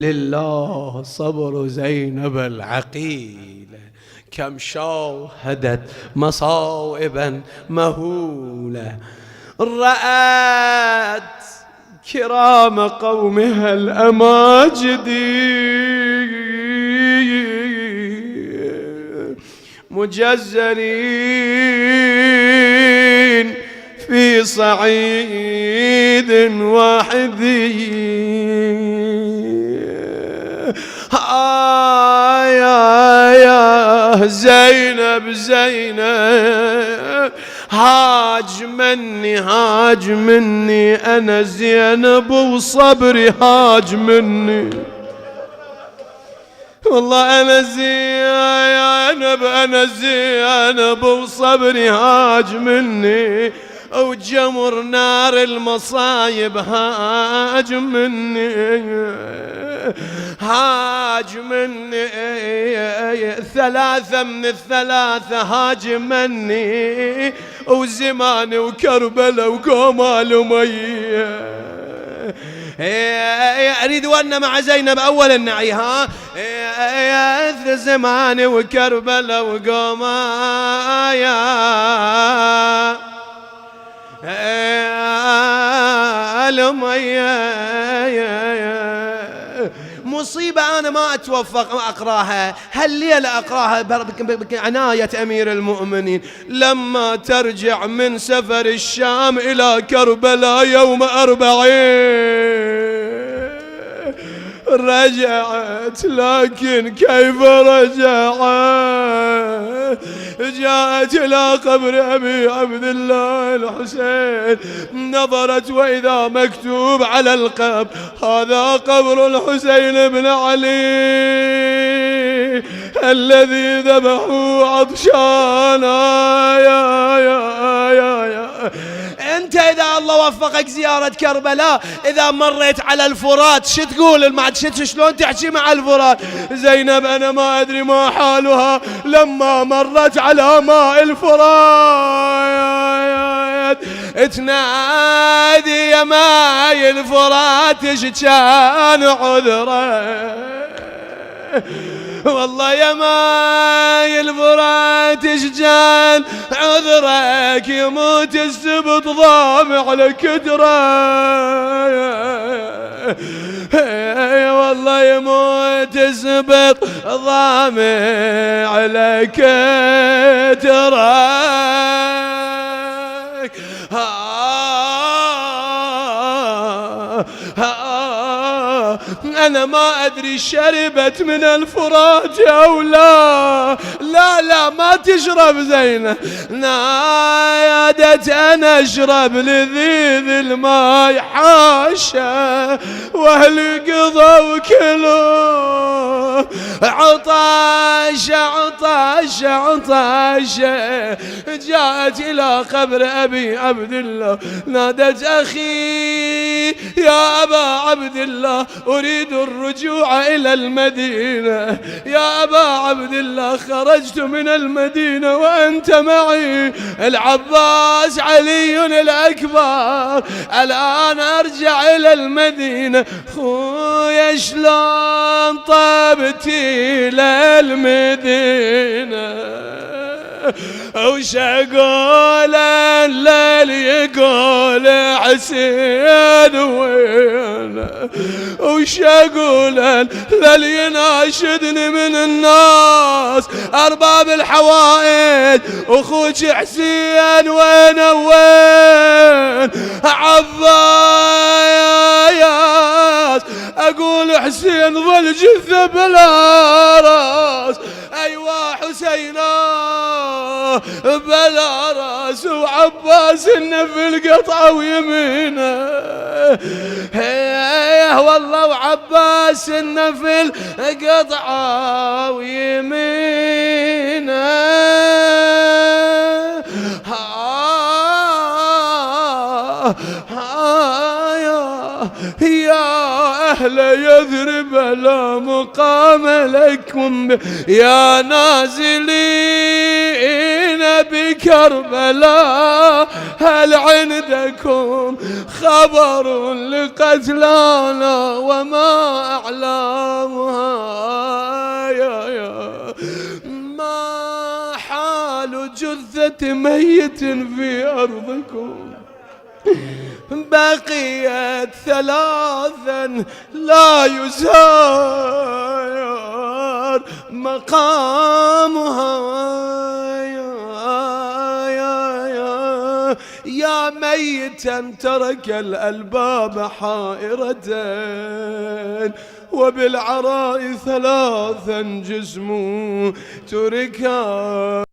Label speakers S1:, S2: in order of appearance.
S1: لله صبر زينب العقيلة، كم شاهدت مصائبا مهولة، رأت كرام قومها الأماجد مجزرين في صعيد واحد. يا زينب زينب هاج مني أنا زينب وصبري هاج مني، والله أنا زينب وصبري هاج مني، وجمر نار المصايب هاج مني، ثلاثة من الثلاثة هاج مني، وزمان وكربلاء وكمال ومية. أريد وأن مع زينب أولا نعيها زمان وكربلاء وقمايا مصيبة أنا ما أتوفق أقراها هالليلة، أقراها بعناية أمير المؤمنين. لما ترجع من سفر الشام إلى كربلاء يوم 40 رجعت، لكن كيف رجعت؟ جاءت إلى قبر أبي عبد الله الحسين، نظرت وإذا مكتوب على القبر هذا قبر الحسين بن علي الذي ذبحوا عطشانا. يا انت اذا الله وفقك زيارة كربلاء، اذا مريت على الفرات شو تقول؟ شلون تحكي مع الفرات؟ زينب انا ما ادري ما حالها لما مرت على ماء الفرات، تنادي يا ماء الفرات ايش كان عذره، والله يا ماي الفرات ايش كان عذرك، يموت السبط ضامع لكدره، والله يموت السبط ضامع لكدره. أنا ما أدري شربت من الفرات أو لا ما تشرب زينب، نادت أنا أشرب لذيذ الماء حاشا، وأهل قضوا كلوا عطاشة. جاءت إلى قبر أبي عبد الله، نادت أخي يا أبا عبد الله أريد الرجوع إلى المدينة، يا أبا عبد الله خرجت من المدينة وأنت معي، العباس علي الأكبر، الآن أرجع إلى المدينة، خويا شلون طبتي للمدينة، وش أقول الليل يقول حسين وين، وش أقول الليل يناشدني من الناس أرباب الحوائج، أخوك حسين وين عباس، أقول حسين ظل جثة بلا راس، أيوة حسينا بلا راس، وعباس في القطعة ويمينه، والله وعباس في القطعة ويمينه. يا أهل يثرب لا مقام لكم، يا نازلين بكربلاء هل عندكم خبر لقتلانا وما أعلى بقيت ميت في أرضكم، بقيت ثلاثا لا يزار مقامها، يا ميتا ترك الألباب حائرة، وبالعراء ثلاثا جسم تركا.